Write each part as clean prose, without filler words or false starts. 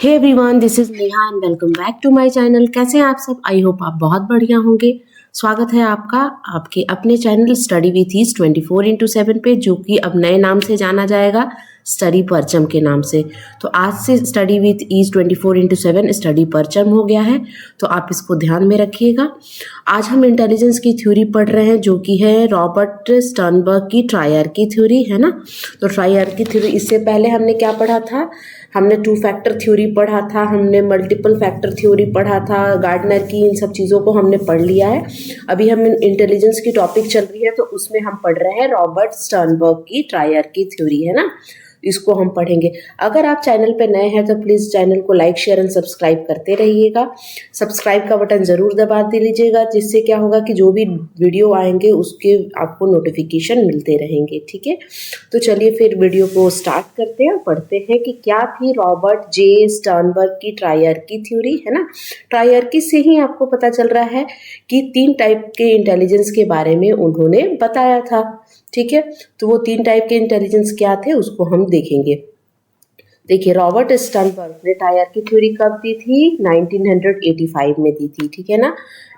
Hey everyone, this is Neha and welcome back to my channel. कैसे हैं आप सब? आई होप आप बहुत बढ़िया होंगे। स्वागत है आपका आपके अपने चैनल स्टडी विथ ईज 24/7 पे, जो कि अब नए नाम से जाना जाएगा, स्टडी परचम के नाम से। तो आज से स्टडी विथ ईज 24/7 स्टडी परचम हो गया है, तो आप इसको ध्यान में रखिएगा। आज हम इंटेलिजेंस की थ्योरी पढ़ रहे हैं, जो कि है रॉबर्ट स्टर्नबर्ग की ट्रायर्की थ्योरी, है ना। तो ट्रायर्की थ्योरी, इससे पहले हमने क्या पढ़ा था? हमने टू फैक्टर थ्योरी पढ़ा था, हमने मल्टीपल फैक्टर थ्योरी पढ़ा था, गार्डनर की, इन सब चीज़ों को हमने पढ़ लिया है। अभी हम इंटेलिजेंस की टॉपिक चल रही है, तो उसमें हम पढ़ रहे हैं रॉबर्ट स्टर्नबर्ग की ट्रायर्की थ्योरी, है ना। इसको हम पढ़ेंगे। अगर आप चैनल पे नए हैं तो प्लीज़ चैनल को लाइक शेयर एंड सब्सक्राइब करते रहिएगा। सब्सक्राइब का बटन ज़रूर दबा दे लीजिएगा, जिससे क्या होगा कि जो भी वीडियो आएंगे उसके आपको नोटिफिकेशन मिलते रहेंगे, ठीक है। तो चलिए फिर वीडियो को स्टार्ट करते हैं और पढ़ते हैं कि क्या थी रॉबर्ट जे स्टर्नबर्ग की ट्रायर्की थ्योरी, है ना। ट्रायर्की से ही आपको पता चल रहा है कि 3 टाइप के इंटेलिजेंस के बारे में उन्होंने बताया था, ठीक है। तो वो 3 टाइप के इंटेलिजेंस क्या थे उसको हम देखेंगे। देखिए, रॉबर्ट स्टर्नबर्ग ने ट्रायर्की थ्योरी कब दी थी? 1985 में दी थी, ठीक है ना।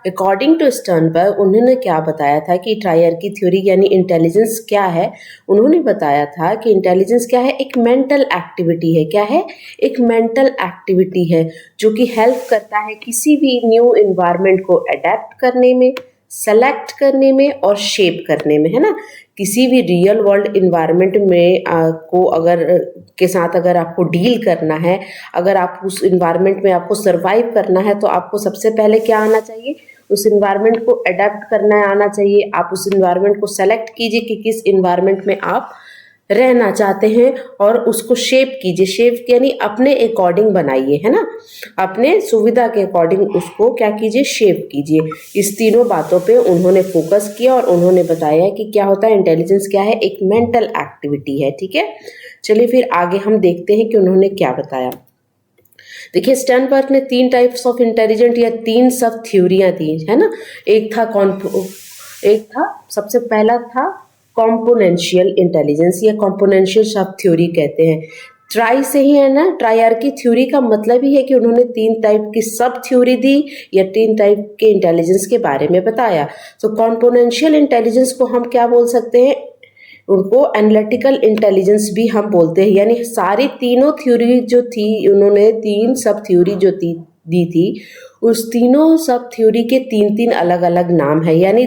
अकॉर्डिंग टू स्टर्नबर्ग, उन्होंने क्या बताया था कि ट्रायर्की थ्योरी यानी इंटेलिजेंस क्या है। उन्होंने बताया था कि इंटेलिजेंस क्या है? एक मेंटल एक्टिविटी है। क्या है? एक मेंटल एक्टिविटी है जो कि हेल्प करता है किसी भी न्यू इन्वायरमेंट को अडेप्ट करने में, सेलेक्ट करने में और शेप करने में, है ना। किसी भी रियल वर्ल्ड इन्वायरमेंट में के साथ अगर आपको डील करना है, अगर आप उस इन्वायरमेंट में आपको सरवाइव करना है, तो आपको सबसे पहले क्या आना चाहिए? उस इन्वायरमेंट को अडेप्ट करना आना चाहिए। आप उस इन्वायरमेंट को सेलेक्ट कीजिए कि किस इन्वायरमेंट में आप रहना चाहते हैं, और उसको शेप कीजिए। शेप यानी अपने अकॉर्डिंग बनाइए, है ना। अपने सुविधा के अकॉर्डिंग उसको क्या कीजिए? शेप कीजिए। इस तीनों बातों पे उन्होंने फोकस किया और उन्होंने बताया कि क्या होता है इंटेलिजेंस क्या है? एक मेंटल एक्टिविटी है, ठीक है। चलिए फिर आगे हम देखते हैं कि उन्होंने क्या बताया। देखिए, स्टर्नबर्ग ने 3 टाइप्स ऑफ इंटेलिजेंट या 3 सब थ्योरियां दी, है ना। एक था सबसे पहला था कॉम्पोनेंशियल इंटेलिजेंस या कॉम्पोनेंशियल सब थ्योरी कहते हैं। ट्राई से ही है ना, ट्रायर्की थ्योरी का मतलब ही है कि उन्होंने 3 टाइप की सब थ्योरी दी या 3 टाइप के इंटेलिजेंस के बारे में बताया। तो कॉम्पोनेंशियल इंटेलिजेंस को हम क्या बोल सकते हैं? उनको एनालिटिकल इंटेलिजेंस भी हम बोलते हैं। यानी सारी तीनों थ्योरी जो थी, उन्होंने 3 सब थ्योरी जो दी थी, उस तीनों सब थ्योरी के 3-3 अलग अलग नाम है। यानी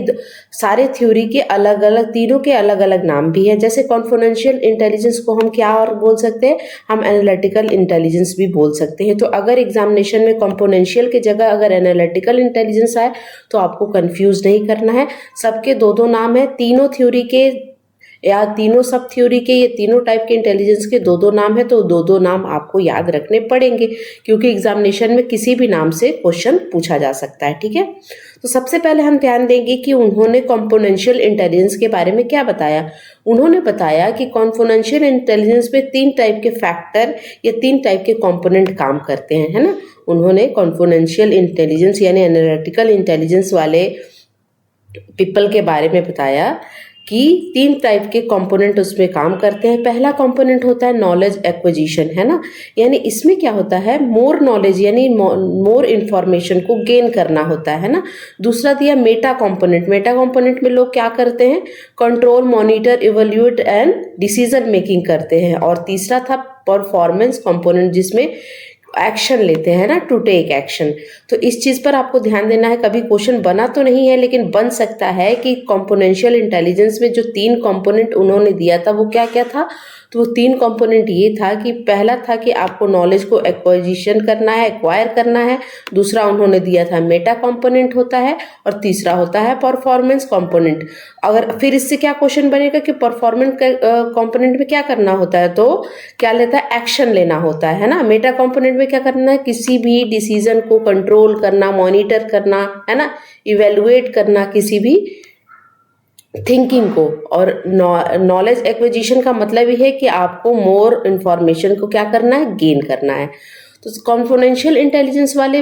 सारे थ्योरी के अलग अलग, तीनों के अलग अलग नाम भी है। जैसे कॉन्फिडेंशियल इंटेलिजेंस को हम क्या और बोल सकते हैं? हम एनालिटिकल इंटेलिजेंस भी बोल सकते हैं। तो अगर एग्जामिनेशन में कॉम्पोनेंशियल की जगह अगर एनालिटिकल इंटेलिजेंस आए तो आपको कंफ्यूज नहीं करना है। सबके 2-2 नाम है। तीनों थ्योरी के या तीनों सब थ्योरी के, ये तीनों टाइप के इंटेलिजेंस के 2-2 नाम है, तो 2-2 नाम आपको याद रखने पड़ेंगे, क्योंकि एग्जामिनेशन में किसी भी नाम से क्वेश्चन पूछा जा सकता है, ठीक है। तो सबसे पहले हम ध्यान देंगे कि उन्होंने कॉम्पोनेंशियल इंटेलिजेंस के बारे में क्या बताया। उन्होंने बताया कि कॉम्पोनेंशियल इंटेलिजेंस में 3 टाइप के फैक्टर या 3 टाइप के कंपोनेंट काम करते हैं, है ना। उन्होंने कॉम्पोनेंशियल इंटेलिजेंस यानी एनालिटिकल इंटेलिजेंस वाले पीपल के बारे में बताया कि 3 टाइप के कंपोनेंट उसमें काम करते हैं। पहला कंपोनेंट होता है नॉलेज एक्विजिशन, है ना। यानी इसमें क्या होता है? मोर नॉलेज यानी मोर इंफॉर्मेशन को गेन करना होता है ना। दूसरा दिया मेटा कंपोनेंट। मेटा कंपोनेंट में लोग क्या करते हैं? Control, monitor, evaluate and decision making करते हैं। और तीसरा था परफॉर्मेंस कंपोनेंट, जिसमें एक्शन लेते हैं ना, टू टेक एक्शन। तो इस चीज़ पर आपको ध्यान देना है। कभी क्वेश्चन बना तो नहीं है, लेकिन बन सकता है कि कॉम्पोनेंशियल इंटेलिजेंस में जो 3 कंपोनेंट उन्होंने दिया था वो क्या क्या था। तो वो 3 कंपोनेंट ये था कि पहला था कि आपको नॉलेज को एक्वाजिशन करना है, एक्वायर करना है। दूसरा उन्होंने दिया था मेटा कंपोनेंट होता है, और तीसरा होता है परफॉर्मेंस कंपोनेंट। अगर फिर इससे क्या क्वेश्चन बनेगा कि परफॉर्मेंस कंपोनेंट में क्या करना होता है, तो क्या लेता है? एक्शन लेना होता है ना। मेटा कंपोनेंट में क्या करना है? किसी भी डिसीजन को कंट्रोल करना, मॉनिटर करना, है ना, इवेलुएट करना किसी भी थिंकिंग को। और नॉलेज एक्विजिशन का मतलब ही है कि आपको मोर इंफॉर्मेशन को क्या करना है? गेन करना है। तो कॉन्फिडेंशियल इंटेलिजेंस वाले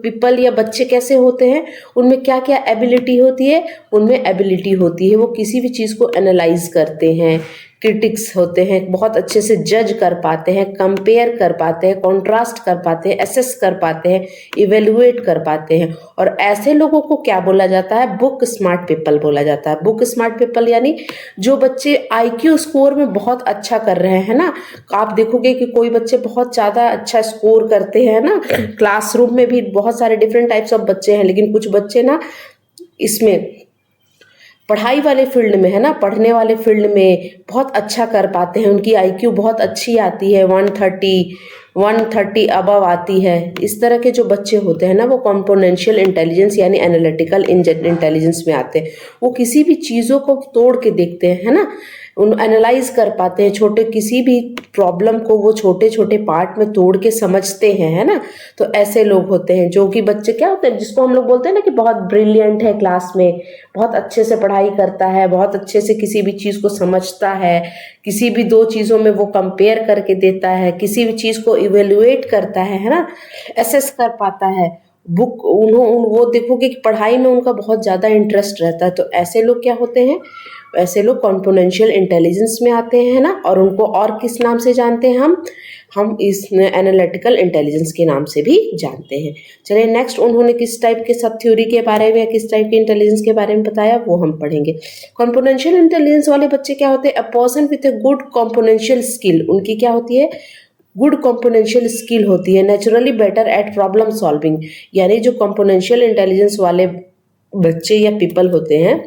पीपल या बच्चे कैसे होते हैं? उनमें क्या क्या एबिलिटी होती है? उनमें एबिलिटी होती है वो किसी भी चीज़ को एनालाइज करते हैं, क्रिटिक्स होते हैं, बहुत अच्छे से जज कर पाते हैं, कंपेयर कर पाते हैं, कॉन्ट्रास्ट कर पाते हैं, असेस कर पाते हैं, इवेलुएट कर पाते हैं। और ऐसे लोगों को क्या बोला जाता है? बुक स्मार्ट पीपल बोला जाता है। बुक स्मार्ट पीपल यानी जो बच्चे आईक्यू स्कोर में बहुत अच्छा कर रहे हैं ना। आप देखोगे कि कोई बच्चे बहुत ज़्यादा अच्छा स्कोर करते हैं ना, क्लासरूम में भी बहुत सारे डिफरेंट टाइप्स ऑफ बच्चे हैं, लेकिन कुछ बच्चे ना इसमें पढ़ाई वाले फील्ड में है ना, पढ़ने वाले फील्ड में बहुत अच्छा कर पाते हैं, उनकी आईक्यू बहुत अच्छी आती है, 130 अबव आती है। इस तरह के जो बच्चे होते हैं ना, वो कॉम्पोनेंशियल इंटेलिजेंस यानी एनालिटिकल इंटेलिजेंस में आते हैं। वो किसी भी चीज़ों को तोड़ के देखते हैं, है ना, उन एनालाइज कर पाते हैं, छोटे किसी भी प्रॉब्लम को वो छोटे छोटे पार्ट में तोड़ के समझते हैं, है ना। तो ऐसे लोग होते हैं जो कि बच्चे क्या होते हैं, जिसको हम लोग बोलते हैं ना कि बहुत ब्रिलियंट है क्लास में, बहुत अच्छे से पढ़ाई करता है, बहुत अच्छे से किसी भी चीज़ को समझता है, किसी भी दो चीज़ों में वो कंपेयर करके देता है, किसी भी चीज़ को इवेलुएट करता है ना, एसेस कर पाता है। वो देखोगे कि पढ़ाई में उनका बहुत ज़्यादा इंटरेस्ट रहता है। तो ऐसे लोग क्या होते हैं? ऐसे लोग कॉम्पोनेंशियल इंटेलिजेंस में आते हैं ना। और उनको और किस नाम से जानते हैं हम इस एनालिटिकल इंटेलिजेंस के नाम से भी जानते हैं। चलिए नेक्स्ट, उन्होंने किस टाइप के सब थ्योरी के बारे में या किस टाइप के इंटेलिजेंस के बारे में बताया, वो हम पढ़ेंगे। कॉम्पोनेंशियल इंटेलिजेंस वाले बच्चे क्या होते हैं? A person with a good componential skill. उनकी क्या होती है? गुड कॉम्पोनेंशियल स्किल होती है। Naturally better at problem solving, यानी जो कॉम्पोनेंशियल इंटेलिजेंस वाले बच्चे या पीपल होते हैं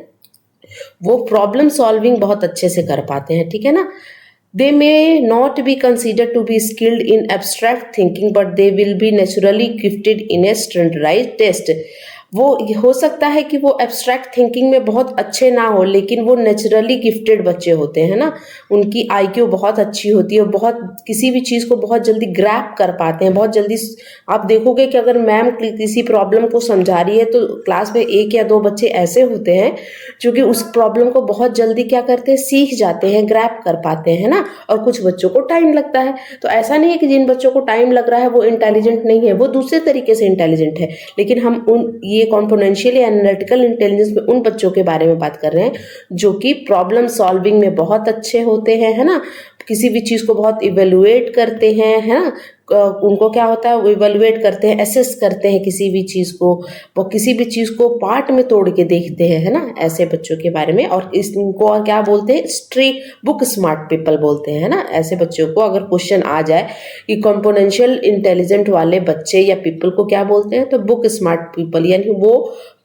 वो प्रॉब्लम सॉल्विंग बहुत अच्छे से कर पाते हैं, ठीक है ना। They may not be considered to be skilled in abstract thinking but they will be naturally gifted in a standardised test. वो हो सकता है कि वो एब्स्ट्रैक्ट थिंकिंग में बहुत अच्छे ना हो, लेकिन वो नेचुरली गिफ्टेड बच्चे होते हैं ना। उनकी आईक्यू बहुत अच्छी होती है, बहुत किसी भी चीज़ को बहुत जल्दी ग्रैप कर पाते हैं, बहुत जल्दी। आप देखोगे कि अगर मैम किसी प्रॉब्लम को समझा रही है तो क्लास में एक या दो बच्चे ऐसे होते हैं जो कि उस प्रॉब्लम को बहुत जल्दी क्या करते हैं? सीख जाते हैं, ग्रैप कर पाते हैं ना। और कुछ बच्चों को टाइम लगता है। तो ऐसा नहीं है कि जिन बच्चों को टाइम लग रहा है वो इंटेलिजेंट नहीं है, वो दूसरे तरीके से इंटेलिजेंट है। लेकिन हम ये कॉम्पोनेंशियल या एनालिटिकल इंटेलिजेंस में उन बच्चों के बारे में बात कर रहे हैं जो कि प्रॉब्लम सॉल्विंग में बहुत अच्छे होते हैं, है ना। किसी भी चीज़ को बहुत इवेलुएट करते हैं, है ना। उनको क्या होता है? वो इवेलुएट करते हैं, एसेस करते हैं किसी भी चीज़ को, वो किसी भी चीज़ को पार्ट में तोड़ के देखते हैं, है ना, ऐसे बच्चों के बारे में। और इनको क्या बोलते हैं? बुक स्मार्ट पीपल बोलते हैं, है ना। ऐसे बच्चों को अगर क्वेश्चन आ जाए कि कॉम्पोनेंशियल इंटेलिजेंट वाले बच्चे या पीपल को क्या बोलते हैं, तो बुक स्मार्ट पीपल, यानी वो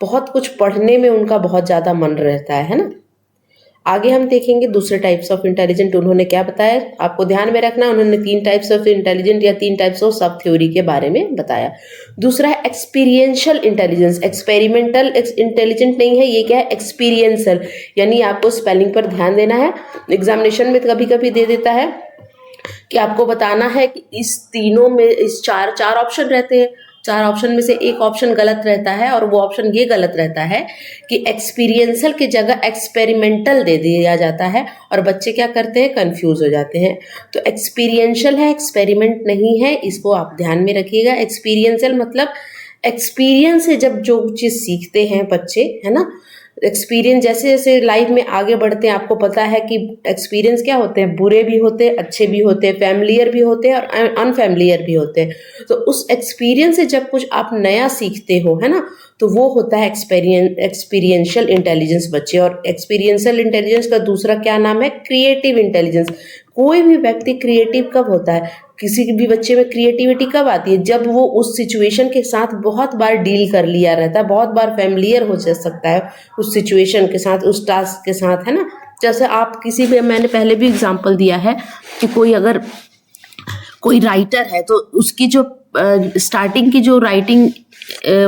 बहुत कुछ पढ़ने में उनका बहुत ज़्यादा मन रहता है ना। आगे हम देखेंगे दूसरे टाइप्स ऑफ इंटेलिजेंट उन्होंने क्या बताया। आपको ध्यान में रखना, उन्होंने 3 टाइप्स ऑफ इंटेलिजेंट या 3 टाइप्स ऑफ सब थ्योरी के बारे में बताया। दूसरा है एक्सपीरियंशियल इंटेलिजेंस। एक्सपेरिमेंटल इंटेलिजेंट नहीं है, ये क्या है? एक्सपीरियंशियल। यानी आपको स्पेलिंग पर ध्यान देना है। एग्जामिनेशन में कभी कभी दे देता है कि आपको बताना है कि इस तीनों में इस चार ऑप्शन रहते हैं, 4 ऑप्शन में से एक ऑप्शन गलत रहता है। और वो ऑप्शन ये गलत रहता है कि एक्सपीरियंशियल की जगह एक्सपेरिमेंटल दे दिया जाता है और बच्चे क्या करते हैं? कंफ्यूज हो जाते हैं। तो एक्सपीरियंशियल है, एक्सपेरिमेंट नहीं है, इसको आप ध्यान में रखिएगा। एक्सपीरियंशियल मतलब एक्सपीरियंस से जब जो चीज़ सीखते हैं बच्चे, है ना। एक्सपीरियंस जैसे जैसे लाइफ में आगे बढ़ते हैं, आपको पता है कि एक्सपीरियंस क्या होते हैं? बुरे भी होते हैं, अच्छे भी होते हैं, फैमिलियर भी होते हैं और अनफैमिलियर भी होते हैं। तो उस एक्सपीरियंस से जब कुछ आप नया सीखते हो, है ना, तो वो होता है एक्सपीरियंशियल इंटेलिजेंस बच्चे। और एक्सपीरियंशियल इंटेलिजेंस का दूसरा क्या नाम है? Creative intelligence. कोई भी व्यक्ति क्रिएटिव कब होता है? किसी भी बच्चे में क्रिएटिविटी कब आती है? जब वो उस सिचुएशन के साथ बहुत बार डील कर लिया रहता है, बहुत बार फैमिलियर हो जा सकता है उस सिचुएशन के साथ, उस टास्क के साथ, है ना। जैसे आप किसी भी, मैंने पहले भी एग्जांपल दिया है कि कोई राइटर है तो उसकी जो स्टार्टिंग की जो राइटिंग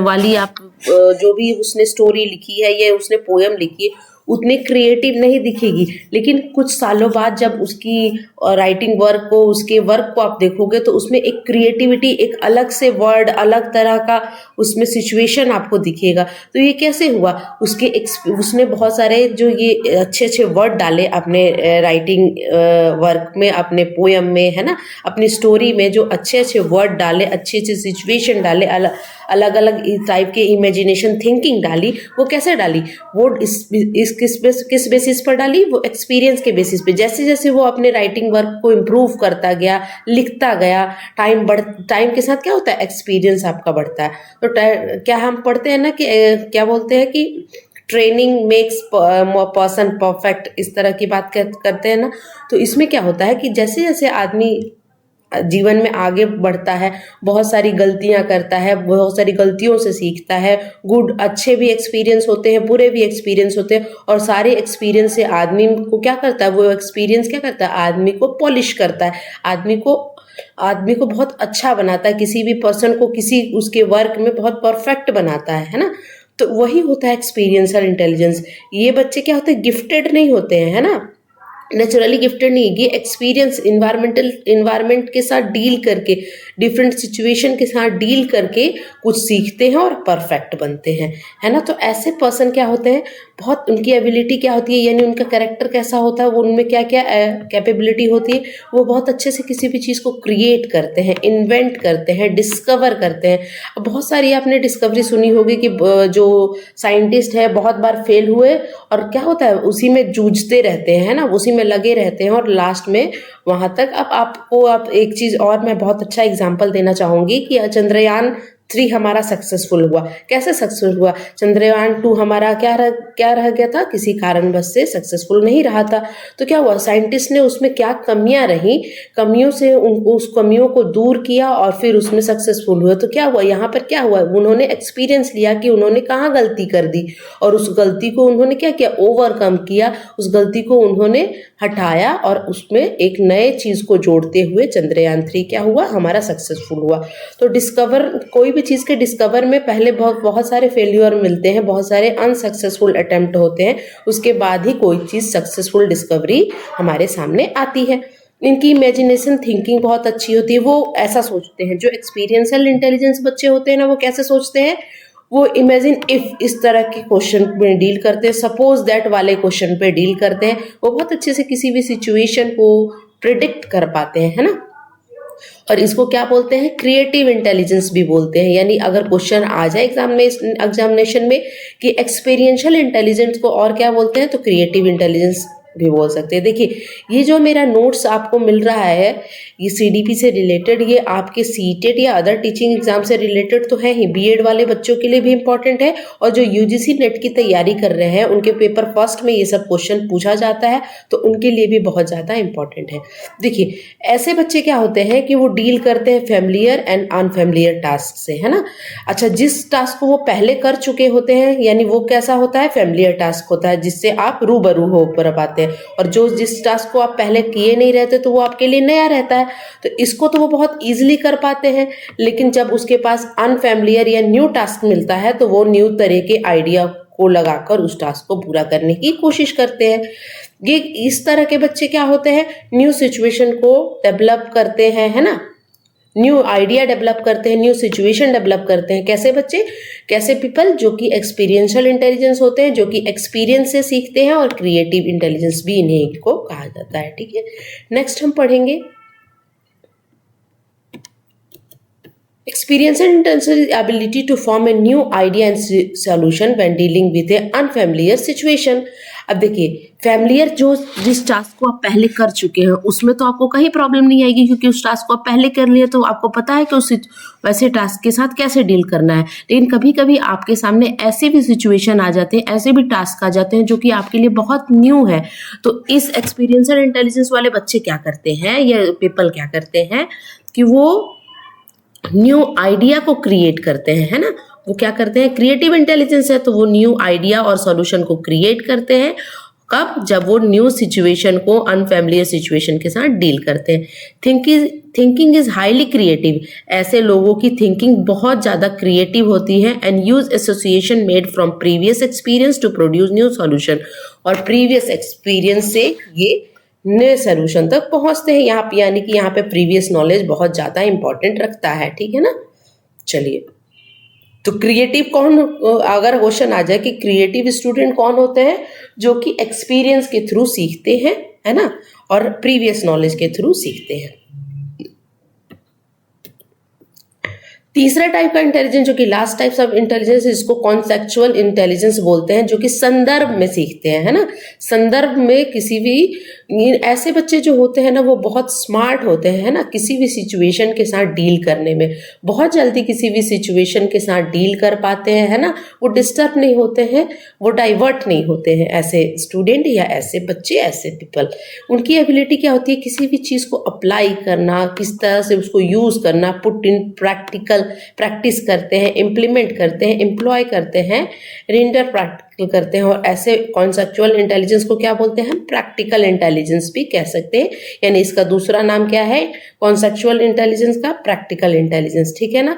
वाली आप जो भी उसने स्टोरी लिखी है या उसने पोएम लिखी है उतनी क्रिएटिव नहीं दिखेगी, लेकिन कुछ सालों बाद जब उसकी राइटिंग वर्क को, उसके वर्क को आप देखोगे तो उसमें एक क्रिएटिविटी, एक अलग से वर्ड, अलग तरह का उसमें सिचुएशन आपको दिखेगा। तो ये कैसे हुआ? उसने बहुत सारे जो ये अच्छे अच्छे वर्ड डाले अपने राइटिंग वर्क में, अपने पोएम में, है ना, अपनी स्टोरी में जो अच्छे अच्छे वर्ड डाले, अच्छे अच्छे सिचुएशन डाले, अलग अलग टाइप के इमेजिनेशन थिंकिंग डाली, वो कैसे डाली, वो किस बेसिस पर डाली, वो एक्सपीरियंस के बेसिस पे। जैसे जैसे वो अपने राइटिंग वर्क को इम्प्रूव करता गया, लिखता गया, टाइम के साथ क्या होता है, एक्सपीरियंस आपका बढ़ता है। तो क्या हम पढ़ते हैं ना कि क्या बोलते हैं कि ट्रेनिंग मेक्स पर्सन परफेक्ट, इस तरह की बात करते हैं ना। तो इसमें क्या होता है कि जैसे जैसे आदमी जीवन में आगे बढ़ता है, बहुत सारी गलतियां करता है, बहुत सारी गलतियों से सीखता है, गुड अच्छे भी एक्सपीरियंस होते हैं, बुरे भी एक्सपीरियंस होते हैं, और सारे एक्सपीरियंस से आदमी को क्या करता है, वो एक्सपीरियंस क्या करता है, आदमी को पॉलिश करता है, आदमी को बहुत अच्छा बनाता है, किसी भी पर्सन को किसी उसके वर्क में बहुत परफेक्ट बनाता है ना। तो वही होता है एक्सपीरियंशियल इंटेलिजेंस। ये बच्चे क्या होते हैं, गिफ्टेड नहीं होते हैं, है ना, नेचुरली गिफ्टेड नहीं, ये एक्सपीरियंस इन्वायरमेंट के साथ डील करके, डिफरेंट सिचुएशन के साथ डील करके कुछ सीखते हैं और परफेक्ट बनते हैं, है ना। तो ऐसे पर्सन क्या होते हैं, बहुत उनकी एबिलिटी क्या होती है, यानी उनका कैरेक्टर कैसा होता है, वो उनमें क्या क्या कैपेबिलिटी होती है, वो बहुत अच्छे से किसी भी चीज़ को क्रिएट करते हैं, इन्वेंट करते हैं, डिस्कवर करते हैं। अब बहुत सारी आपने डिस्कवरी सुनी होगी कि जो साइंटिस्ट है बहुत बार फेल हुए, और क्या होता है, उसी में जूझते रहते हैं, है ना, उसी में लगे रहते हैं, और लास्ट में वहां तक। अब आप एक चीज और मैं बहुत अच्छा एग्जांपल देना चाहूंगी कि चंद्रयान 3 हमारा सक्सेसफुल हुआ। कैसे सक्सेसफुल हुआ, चंद्रयान 2 हमारा क्या रह गया था, किसी कारणवश से सक्सेसफुल नहीं रहा था। तो क्या हुआ, साइंटिस्ट ने उसमें क्या कमियां रही, कमियों से उनको उस कमियों को दूर किया और फिर उसमें सक्सेसफुल हुआ। तो क्या हुआ, यहाँ पर क्या हुआ, उन्होंने एक्सपीरियंस लिया कि उन्होंने कहाँ गलती कर दी, और उस गलती को उन्होंने क्या किया, ओवरकम किया, उस गलती को उन्होंने हटाया, और उसमें एक नए चीज को जोड़ते हुए चंद्रयान 3 क्या हुआ, हमारा सक्सेसफुल हुआ। तो कोई भी चीज के डिस्कवर में पहले बहुत सारे फेल्यूर मिलते हैं, बहुत सारे अनसक्सेसफुल अटेम्प्ट होते हैं, उसके बाद ही कोई चीज सक्सेसफुल डिस्कवरी हमारे सामने आती है। इनकी इमेजिनेशन थिंकिंग बहुत अच्छी होती है, वो ऐसा सोचते हैं, जो एक्सपीरियंशियल इंटेलिजेंस बच्चे होते हैं ना, वो कैसे सोचते हैं, वो इमेजिन इफ इस तरह के क्वेश्चन में डील करते हैं, सपोज दैट वाले क्वेश्चन पे डील करते हैं, वो बहुत अच्छे से किसी भी सिचुएशन को प्रिडिक्ट कर पाते हैं, है ना। और इसको क्या बोलते हैं, क्रिएटिव इंटेलिजेंस भी बोलते हैं। यानी अगर क्वेश्चन आ जाए एग्जामिनेशन में कि एक्सपीरियंशियल इंटेलिजेंस को और क्या बोलते हैं, तो क्रिएटिव इंटेलिजेंस भी बोल सकते हैं। देखिए, ये जो मेरा नोट्स आपको मिल रहा है, ये सीडीपी से रिलेटेड, ये आपके सीटेट या अदर टीचिंग एग्जाम से रिलेटेड तो है ही, बीएड वाले बच्चों के लिए भी इंपॉर्टेंट है, और जो यूजीसी नेट की तैयारी कर रहे हैं उनके पेपर फर्स्ट में ये सब क्वेश्चन पूछा जाता है, तो उनके लिए भी बहुत ज़्यादा इंपॉर्टेंट है। देखिए, ऐसे बच्चे क्या होते हैं कि वो डील करते हैं फैमिलियर एंड अनफैमिलियर टास्क से, है ना। अच्छा, जिस टास्क को वो पहले कर चुके होते हैं, यानी वो कैसा होता है, फैमिलियर टास्क होता है, जिससे आप रूबरू हो पाते हैं, और जिस टास्क को आप पहले किए नहीं रहते तो वो आपके लिए नया रहता है, तो इसको तो वो बहुत इजीली कर पाते हैं। लेकिन जब उसके पास अनफैमिलियर या न्यू टास्क मिलता है, तो वो न्यू तरह के आइडिया को लगाकर उस टास्क को पूरा करने की कोशिश करते हैं। ये इस तरह के बच्चे क्या होते हैं, न्यू सिचुएशन को डेवलप करते हैं, है ना, न्यू आइडिया डेवलप करते हैं, न्यू सिचुएशन डेवलप करते हैं। कैसे बच्चे, कैसे पीपल, जो कि एक्सपीरियंशियल इंटेलिजेंस होते हैं, जो कि एक्सपीरियंस से सीखते हैं, और क्रिएटिव इंटेलिजेंस भी इन्हीं को कहा जाता है। ठीक है, नेक्स्ट हम पढ़ेंगे experiential intelligence ability to form a new idea and solution when dealing with a unfamiliar situation। अब देखिए, फैमिलियर जिस टास्क को आप पहले कर चुके हैं उसमें तो आपको कहीं प्रॉब्लम नहीं आएगी, क्योंकि उस टास्क को आप पहले कर लिए, तो आपको पता है कि उस वैसे टास्क के साथ कैसे डील करना है। लेकिन कभी कभी आपके सामने ऐसे भी सिचुएशन आ जाते हैं, ऐसे भी टास्क आ जाते हैं जो कि आपके लिए बहुत न्यू है। तो इस एक्सपीरियंशियल इंटेलिजेंस वाले बच्चे क्या करते हैं, या पीपल क्या करते हैं कि वो न्यू आइडिया को क्रिएट करते हैं, है ना। वो क्या करते हैं, क्रिएटिव इंटेलिजेंस है, तो वो न्यू आइडिया और सॉल्यूशन को क्रिएट करते हैं। कब, जब वो न्यू सिचुएशन को अनफैमिलियर सिचुएशन के साथ डील करते हैं। थिंकिंग इज हाईली क्रिएटिव, ऐसे लोगों की थिंकिंग बहुत ज़्यादा क्रिएटिव होती है। And use association made from previous experience to produce new solution, और प्रीवियस एक्सपीरियंस से ये नए सोल्यूशन तक पहुंचते हैं। यहाँ यानी कि यहाँ पे प्रीवियस नॉलेज बहुत ज़्यादा इंपॉर्टेंट रखता है, ठीक है ना। चलिए, तो क्रिएटिव कौन, अगर क्वेश्चन आ जाए कि क्रिएटिव स्टूडेंट कौन होते हैं, जो कि एक्सपीरियंस के थ्रू सीखते हैं, है ना, और प्रीवियस नॉलेज के थ्रू सीखते हैं। तीसरा टाइप का इंटेलिजेंस जो कि लास्ट टाइप्स ऑफ इंटेलिजेंस, इसको कॉन्सेप्चुअल इंटेलिजेंस बोलते हैं, जो कि संदर्भ में सीखते हैं, है ना। संदर्भ में किसी भी, ये ऐसे बच्चे जो होते हैं ना वो बहुत स्मार्ट होते हैं, है ना, किसी भी सिचुएशन के साथ डील करने में बहुत जल्दी किसी भी सिचुएशन के साथ डील कर पाते हैं, है ना। वो डिस्टर्ब नहीं होते हैं, वो डाइवर्ट नहीं होते हैं। ऐसे स्टूडेंट या ऐसे बच्चे, ऐसे पीपल, उनकी एबिलिटी क्या होती है, किसी भी चीज़ को अप्लाई करना, किस तरह से उसको यूज़ करना, पुट इन प्रैक्टिस करते हैं, इम्प्लीमेंट करते हैं, एम्प्लॉय करते हैं, रेंडर प्रैक्टिकल करते हैं। और ऐसे कॉन्सेप्चुअल इंटेलिजेंस को क्या बोलते हैं, हम प्रैक्टिकल इंटेलिजेंस भी कह सकते हैं। यानी इसका दूसरा नाम क्या है, कॉन्सेप्चुअल इंटेलिजेंस का प्रैक्टिकल इंटेलिजेंस, ठीक है ना।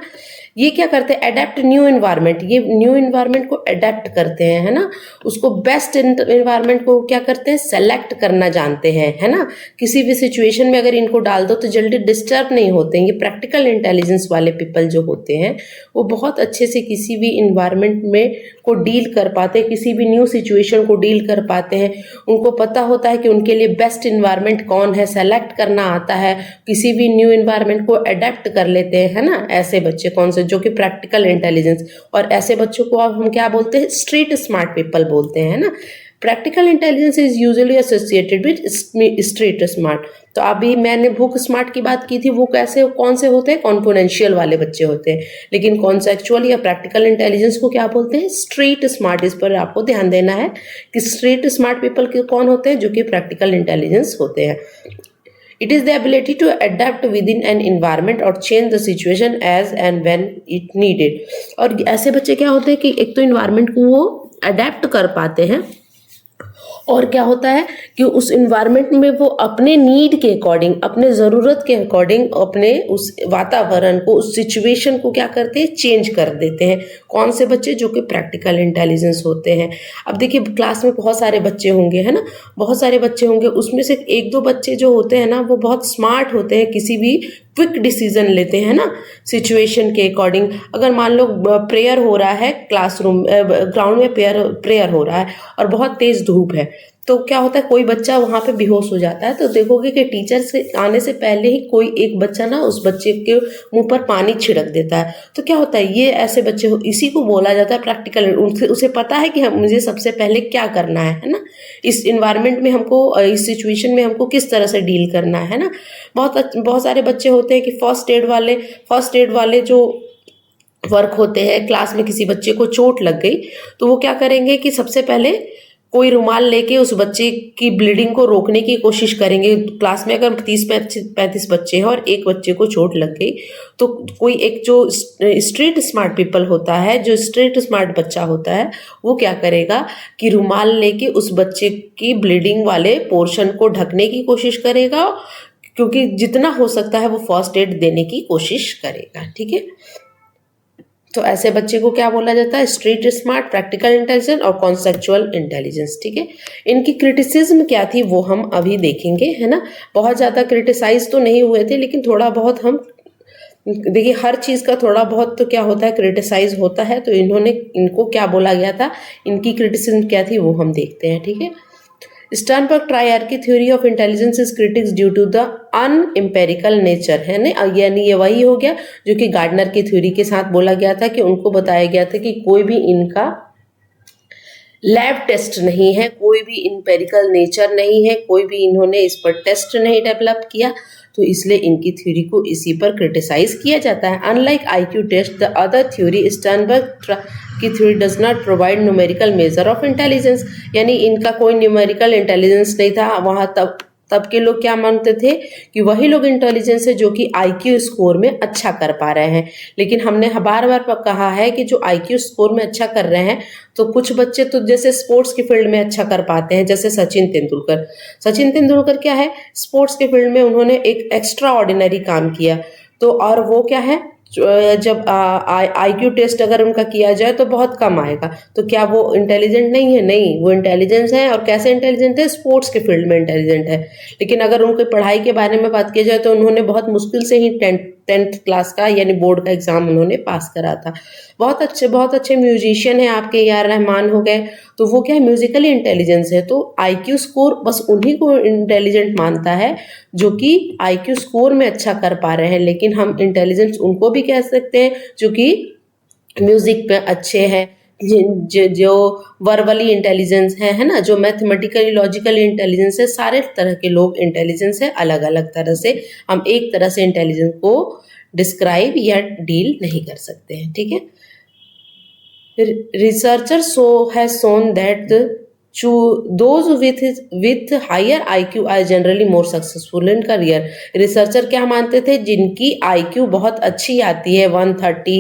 ये क्या करते हैं, अडेप्ट न्यू इन्वायरमेंट, ये न्यू इन्वायरमेंट को अडेप्ट करते हैं, है ना। उसको बेस्ट इन्वायरमेंट को क्या करते हैं, सेलेक्ट करना जानते हैं, है ना। किसी भी सिचुएशन में अगर इनको डाल दो तो जल्दी डिस्टर्ब नहीं होते हैं। ये प्रैक्टिकल इंटेलिजेंस वाले पीपल जो होते हैं वो बहुत अच्छे से किसी भी इन्वायरमेंट में को डील कर पाते हैं, किसी भी न्यू सिचुएशन को डील कर पाते हैं। उनको पता होता है कि उनके लिए बेस्ट इन्वायरमेंट कौन है, सेलेक्ट करना आता है, किसी भी न्यू इन्वायरमेंट को अडेप्ट कर लेते हैं, है ना। ऐसे बच्चे कौन से, जो कि प्रैक्टिकल इंटेलिजेंस। और ऐसे बच्चों को अब हम क्या बोलते हैं, स्ट्रीट स्मार्ट पीपल बोलते हैं, है ना। Practical intelligence is usually associated with street smart. तो अभी मैंने बुक स्मार्ट की बात की थी, वो कैसे, कौन से होते हैं, कॉम्पोनेंशियल वाले बच्चे होते हैं। लेकिन कॉन्सेप्चुअल या प्रैक्टिकल इंटेलिजेंस को क्या बोलते हैं, स्ट्रीट स्मार्ट। इस पर आपको ध्यान देना है कि स्ट्रीट स्मार्ट पीपल के कौन होते हैं, जो कि प्रैक्टिकल इंटेलिजेंस होते हैं। It is the ability to adapt within an environment or change the situation as and when it needed। और ऐसे बच्चे क्या होते हैं कि एक तो इन्वायरमेंट को वो अडेप्ट कर पाते हैं, और क्या होता है कि उस इन्वायरमेंट में वो अपने नीड के अकॉर्डिंग, अपने ज़रूरत के अकॉर्डिंग अपने उस वातावरण को, उस सिचुएशन को क्या करते हैं, चेंज कर देते हैं। कौन से बच्चे, जो कि प्रैक्टिकल इंटेलिजेंस होते हैं। अब देखिए क्लास में बहुत सारे बच्चे होंगे, है ना, बहुत सारे बच्चे होंगे, उसमें से एक दो बच्चे जो होते हैं ना वो बहुत स्मार्ट होते हैं, किसी भी क्विक डिसीजन लेते हैं ना सिचुएशन के अकॉर्डिंग। अगर मान लो प्रेयर हो रहा है क्लासरूम, ग्राउंड में प्रेयर हो रहा है और बहुत तेज धूप है, तो क्या होता है, कोई बच्चा वहाँ पे बेहोश हो जाता है, तो देखोगे कि टीचर से आने से पहले ही कोई एक बच्चा ना उस बच्चे के मुंह पर पानी छिड़क देता है। तो क्या होता है, ये ऐसे बच्चे, इसी को बोला जाता है प्रैक्टिकल। उसे पता है कि मुझे सबसे पहले क्या करना है ना, इस इन्वायरमेंट में हमको, इस सिचुएशन में हमको किस तरह से डील करना है ना। बहुत सारे बच्चे होते हैं कि फर्स्ट एड वाले जो वर्क होते हैं, क्लास में किसी बच्चे को चोट लग गई तो वो क्या करेंगे कि सबसे पहले कोई रुमाल लेके उस बच्चे की ब्लीडिंग को रोकने की कोशिश करेंगे। क्लास में अगर 30-35 बच्चे हैं और एक बच्चे को चोट लग गई तो कोई एक जो स्ट्रीट स्मार्ट पीपल होता है, जो स्ट्रीट स्मार्ट बच्चा होता है, वो क्या करेगा कि रुमाल लेके उस बच्चे की ब्लीडिंग वाले पोर्शन को ढकने की कोशिश करेगा, क्योंकि जितना हो सकता है वो फर्स्ट एड देने की कोशिश करेगा, ठीक है। तो ऐसे बच्चे को क्या बोला जाता है, स्ट्रीट स्मार्ट, प्रैक्टिकल इंटेलिजेंस और कॉन्सेप्चुअल इंटेलिजेंस, ठीक है। इनकी क्रिटिसिज्म क्या थी वो हम अभी देखेंगे, है ना। बहुत ज़्यादा क्रिटिसाइज तो नहीं हुए थे, लेकिन थोड़ा बहुत हम देखिए, हर चीज़ का थोड़ा बहुत तो क्या होता है, क्रिटिसाइज होता है। तो इनको क्या बोला गया था, इनकी क्रिटिसिज्म क्या थी वो हम देखते हैं, ठीक है। Sternberg triarchic theory of intelligence is critics due to the unempirical nature, है ना। यानी ये वही हो गया जो कि गार्डनर की थ्योरी के साथ बोला गया था, कि उनको बताया गया था कि कोई भी इनका लैब टेस्ट नहीं है, कोई भी इंपेरिकल नेचर नहीं है, कोई भी इन्होंने इस पर टेस्ट नहीं डेवलप किया, तो इसलिए इनकी थ्योरी को इसी पर क्रिटिसाइज किया जाता है। Unlike IQ test, the other theory Sternberg की theory does not provide numerical measure of intelligence. यानी इनका कोई न्यूमेरिकल इंटेलिजेंस नहीं था। वहाँ तब के लोग क्या मानते थे कि वही लोग इंटेलिजेंस है जो कि आईक्यू स्कोर में अच्छा कर पा रहे हैं। लेकिन हमने बार बार कहा है कि जो आईक्यू स्कोर में अच्छा कर रहे हैं, तो कुछ बच्चे तो जैसे स्पोर्ट्स के फील्ड में अच्छा कर पाते हैं, जैसे सचिन तेंदुलकर क्या है, स्पोर्ट्स के फील्ड में उन्होंने एक एक्स्ट्रा ऑर्डिनरी काम किया। तो और वो क्या है, जब आईक्यू टेस्ट अगर उनका किया जाए तो बहुत कम आएगा, तो क्या वो इंटेलिजेंट नहीं है? नहीं, वो इंटेलिजेंस है। और कैसे इंटेलिजेंट है? स्पोर्ट्स के फील्ड में इंटेलिजेंट है। लेकिन अगर उनकी पढ़ाई के बारे में बात की जाए तो उन्होंने बहुत मुश्किल से ही 10th क्लास का यानी बोर्ड का एग्ज़ाम उन्होंने पास करा था। बहुत अच्छे म्यूजिशियन हैं आपके, ए.आर. रहमान हो गए, तो वो क्या है, म्यूज़िकली इंटेलिजेंस है। तो आईक्यू स्कोर बस उन्हीं को इंटेलिजेंट मानता है जो कि आईक्यू स्कोर में अच्छा कर पा रहे हैं, लेकिन हम इंटेलिजेंस उनको भी कह सकते हैं जो कि म्यूज़िक पे अच्छे हैं, जो वर्बली इंटेलिजेंस है ना, जो मैथमेटिकली लॉजिकली इंटेलिजेंस है, सारे तरह के लोग इंटेलिजेंस है अलग अलग तरह से। हम एक तरह से इंटेलिजेंस को डिस्क्राइब या डील नहीं कर सकते हैं, ठीक है। Researchers has shown that those with higher IQ are generally more successful in career। Researcher क्या मानते थे, जिनकी IQ बहुत अच्छी आती है 130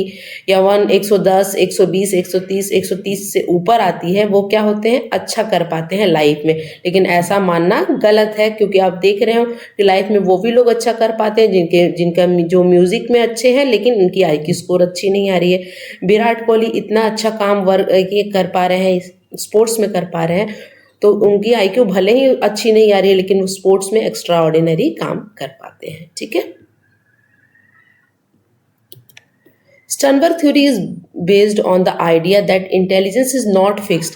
या 110, 120, 130, 130 से ऊपर आती है, वो क्या होते हैं, अच्छा कर पाते हैं लाइफ में। लेकिन ऐसा मानना गलत है, क्योंकि आप देख रहे हो कि लाइफ में वो भी लोग अच्छा कर पाते हैं जिनका जो म्यूजिक में अच्छे हैं, लेकिन उनकी IQ स्कोर अच्छी नहीं आ रही है। विराट कोहली इतना अच्छा काम ये कर पा रहे हैं, स्पोर्ट्स में कर पा रहे हैं, तो उनकी IQ भले ही अच्छी नहीं आ रही है, लेकिन वो स्पोर्ट्स में एक्स्ट्रा ऑर्डिनरी काम कर पाते हैं, ठीक है। Sternberg theory is based on the idea that intelligence is not fixed.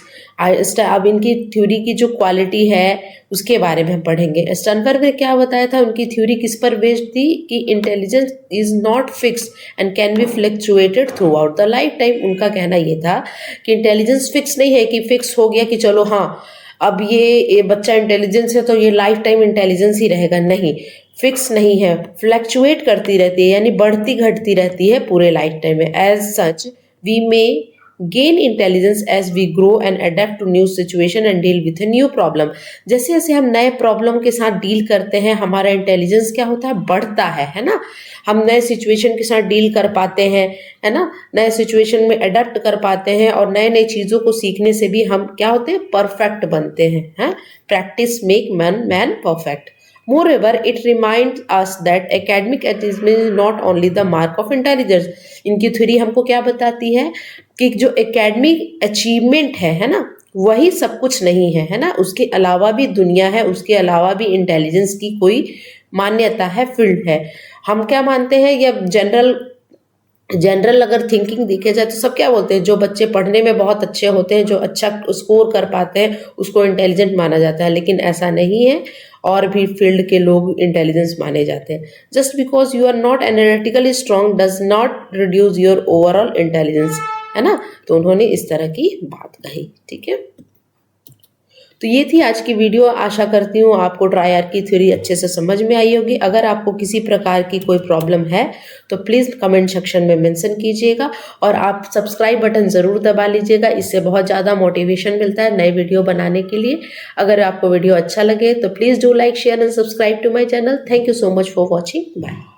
अब इनकी थ्योरी की जो क्वालिटी है उसके बारे में हम पढ़ेंगे। स्टर्नबर्ग ने क्या बताया था, उनकी थ्योरी किस पर बेस्ड थी कि intelligence is not fixed and can be fluctuated through out the life time. उनका कहना ये था कि इंटेलिजेंस फिक्स नहीं है, कि फिक्स हो गया कि चलो हाँ अब ये बच्चा इंटेलिजेंस है तो ये लाइफ टाइम इंटेलिजेंस ही रहेगा, नहीं, फिक्स नहीं है, फ्लक्चुएट करती रहती है, यानी बढ़ती घटती रहती है पूरे लाइफ टाइम में। As such we may gain intelligence as we grow and adapt to new situation and deal with a new problem. जैसे जैसे हम नए प्रॉब्लम के साथ डील करते हैं, हमारा इंटेलिजेंस क्या होता है, बढ़ता है ना। हम नए सिचुएशन के साथ डील कर पाते हैं, है ना, नए सिचुएशन में अडेप्ट कर पाते हैं, और नए नई चीज़ों को सीखने से भी हम क्या होते हैं, परफेक्ट बनते हैं। Practice make man perfect. Moreover, it reminds us that academic achievement is not only the mark of intelligence। इनकी थ्योरी हमको क्या बताती है कि जो एकेडमिक अचीवमेंट है ना, वही सब कुछ नहीं है ना, उसके अलावा भी दुनिया है, उसके अलावा भी इंटेलिजेंस की कोई मान्यता है, फील्ड है। हम क्या मानते हैं, या जनरल अगर थिंकिंग देखे जाए तो सब क्या बोलते हैं, जो बच्चे पढ़ने में बहुत अच्छे होते हैं, जो अच्छा स्कोर कर पाते हैं, उसको इंटेलिजेंट माना जाता है। लेकिन ऐसा नहीं है, और भी फील्ड के लोग इंटेलिजेंस माने जाते हैं। Just because you are not analytically strong does not reduce your overall intelligence, है ना। तो उन्होंने इस तरह की बात कही, ठीक है। तो ये थी आज की वीडियो। आशा करती हूँ आपको ट्रायर की थ्योरी अच्छे से समझ में आई होगी। अगर आपको किसी प्रकार की कोई प्रॉब्लम है तो प्लीज़ कमेंट सेक्शन में मेंशन कीजिएगा, और आप सब्सक्राइब बटन ज़रूर दबा लीजिएगा, इससे बहुत ज़्यादा मोटिवेशन मिलता है नए वीडियो बनाने के लिए। अगर आपको वीडियो अच्छा लगे तो please do like, share and subscribe to my channel. Thank you so much for watching. Bye.